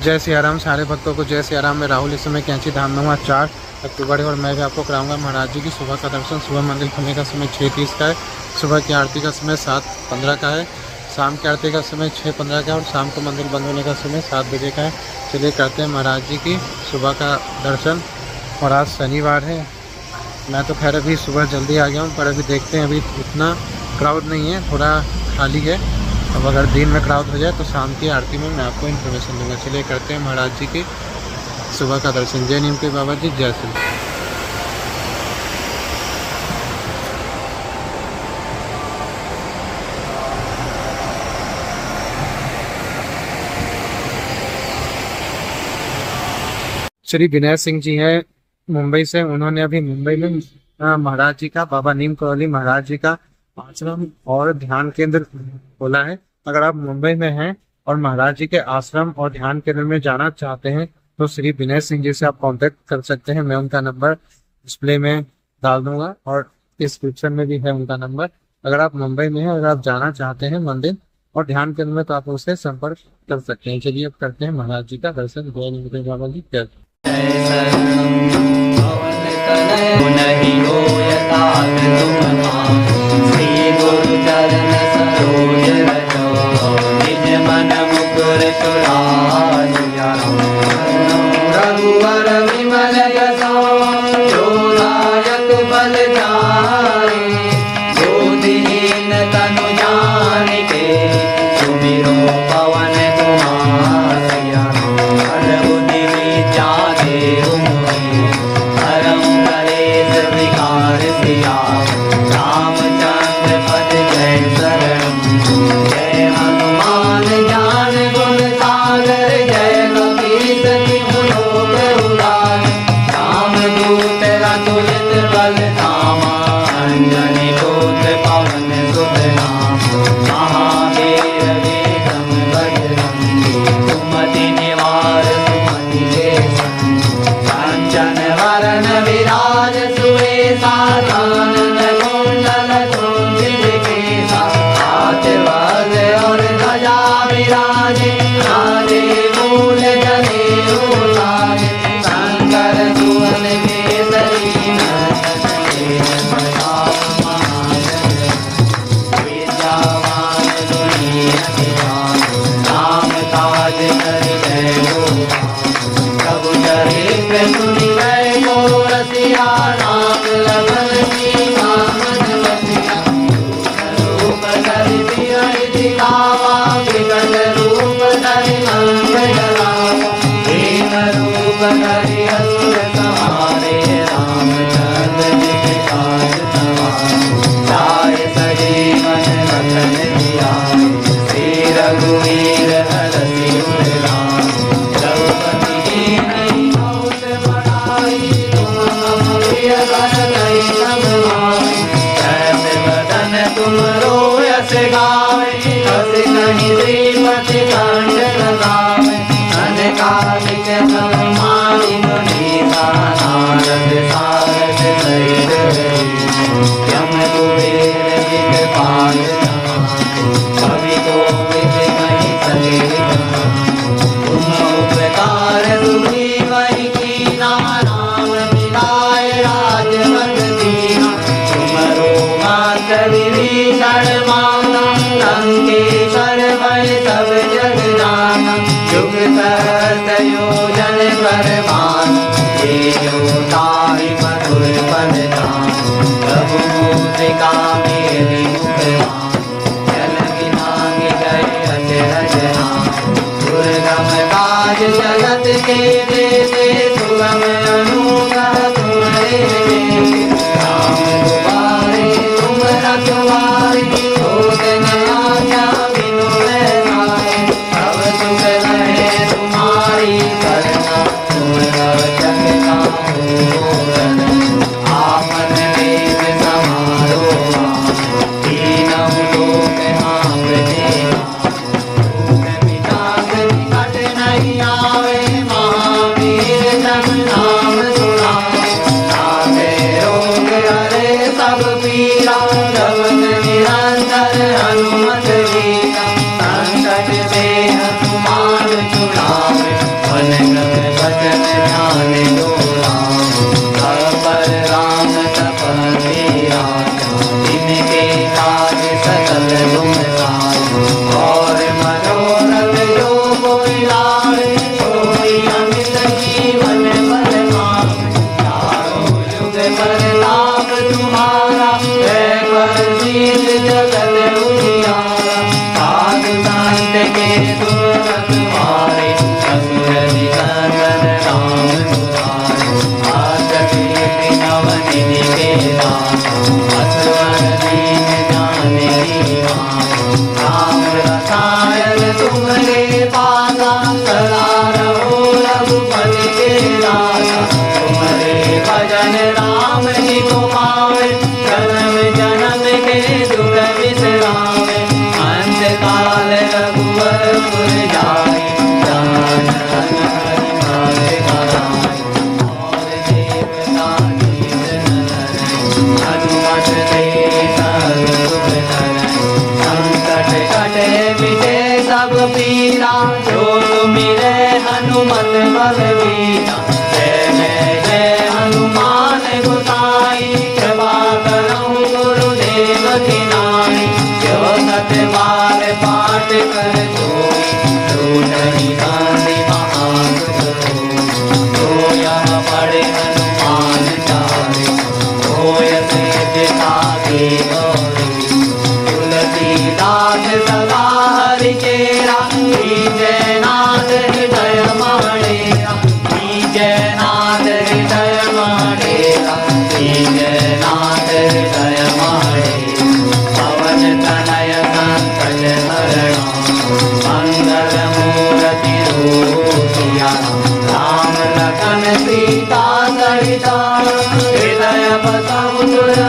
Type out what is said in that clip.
जय सियाराम सारे भक्तों को जय सियाराम। में राहुल इस समय कैंची धाम नंबर 4 अक्टूबर है और मैं भी आपको कराऊंगा महाराज जी की सुबह का दर्शन। सुबह मंदिर खुलने का समय 6:30 का है, सुबह की आरती का समय 7:15 का है, शाम की आरती का समय 6:15 का है और शाम को मंदिर बंद होने का समय 7 बजे का है। चलिए करते हैं महाराज जी की सुबह का दर्शन। और आज शनिवार है, मैं तो खैर अभी सुबह जल्दी आ गया हूँ, पर अभी देखते हैं, अभी उतना क्राउड नहीं है, थोड़ा खाली है। अब अगर दिन में क्राउड हो जाए तो शाम की आरती में मैं आपको इन्फॉर्मेशन दूंगा। चलिए करते हैं महाराज जी की सुबह का दर्शन। जय नीम के बाबा जी, जय श्री। श्री विनय सिंह जी हैं मुंबई से। उन्होंने अभी मुंबई में महाराज जी का, बाबा नीम करौली महाराज जी का आश्रम और ध्यान केंद्र खोला है। अगर आप मुंबई में हैं और महाराज जी के आश्रम और ध्यान केंद्र में जाना चाहते हैं तो श्री विनय सिंह जी से आप कांटेक्ट कर सकते हैं। मैं उनका नंबर डिस्प्ले में डाल दूंगा और डिस्क्रिप्शन में भी है उनका नंबर। अगर आप मुंबई में हैं, अगर आप जाना चाहते हैं मंदिर और ध्यान केंद्र में, तो आप उससे संपर्क कर सकते हैं। चलिए अब करते हैं महाराज जी का दर्शन। जय नीम बाबा जी, जय। रघुवर विमल यशो जोदायक बल जाए, ज्योतिहीन तनु जानिके सुमिरो पवन कुमार। हर बुद्धि विद्या देहु मोहि, हरं कलेश विकार सिया। रामचंद्र पद जय शरण, जय हनुमान ज्ञान गुण सागर, जय कपीस तिहु लोक उजागर। रामदूत अतुलित बल धामा, अंजनी पुत्र पवन सुत नामा। महावीर विक्रम बजरंगी, सुमति निवार सुमति के संगी। कांचन वरण विराज सुवेशा, कानन कुंडल कुंचित केसा। हाथ वज्र और ध्वजा विराजे, नारे मूल जनेऊ साजे। शंकर सुवन केसरी नंदन, तेज प्रताप महाजगबंदन। विद्यावान गुणी अति चातुर, राम काज करिबे को आतुर। प्रभु चरित्र सुनिबे को रसिया, राम लखन सीता मन बसिया। रूप धरि सियहि दिखावा, विकट रूप धरि अंग जरावा। दीन रूप धरि असुर संहारे, रामचंद्र जी के काज सवारे। लाए सजीवन लखन जियाए, श्री रघुवीर हरषि उर लाए। द्रौपदी की नई बहुत बड़ाई, तुम मम प्रिय भरतहि सब भाई। जैसे बदन तुम रोयस गावे, हंस कहीं श्रीपति कंठ लगावे। अनकालिक समाधि मुनीसा, नारद सारद सहित रहीसा। यम कुबेर दिखपाल समातो, कवि कोविद कहि सके कहातो। तुम उपकार सुग्रीवहि कीना, राम मिलाए राजपद दीना। तुमरो मात्र विभीषण माना, लंकेश्वर भय सब जग जाना। युग सहस्र योजन पर भानु, तेजो ताहि मधुर पद जानु। प्रभु मुद्रिका मेरि मुख भानु, जल बिनाहि गए अचरज नाहि। दुर्गम काज जगत के देते, सुगम अनुग्रह तुम्हारे देते। राम दुआरे तुम रखवारे, होत न आज्ञा बिनु पैसारे। अब सुख रहे तुम्हारी करना, तुम रक्षक काहू डरना। आपन तेज समारो आन, तीनहुँ लोक हाँकते आन। भूख पिशाच निकट नहीं आवे, महावीर जब नाम सुनावे। नाथे मन क्रम वचन ध्यान जो राम पर राम तपति राजा जिनके काज सकल गुण गाए और मनोरथ जो कोई लाए कोई अमित जीवन फल पावे चारों युग प्रताप तुम्हारा है प्रसिद्ध जगत उजियारा साधु संत के दुर्मत मारे असुर निकंदन राम दुलारे आदि नव निधि के दाता असवर दीन जाने राम रसायन तुम्हारे पासा सदा रहो रघुपति के दाता तुम्हारे भजन राम जी को पावे जन्म जन्म के दुख विसरावे अंत काल रघुवर पुर जाए जान हरि मारे गाए और देवता जीव नर हनुमत से सर्व धर संकट कटे मिटे सब पीरा जो तुमिरे हनुमत बलवीरा जय हनुमान गोसाई कृपा करहु गुरुदेव की नाई जो सत बार पाठ कर सोई टूटहि गांधी महासुख तो यह पढ़े हनुमान चारे होय सिद्धिता की गौरी तुलसीदास सदा हरि चेरा जयनाथ हृदय माणेरा जयनाथ हृदय माणेरा जयनाथ हृदय माणेरा पवन तनय संकट हरणा मंगल मूर्ति रूपिया राम लखन सीता सहिता हृदय बसहु सुर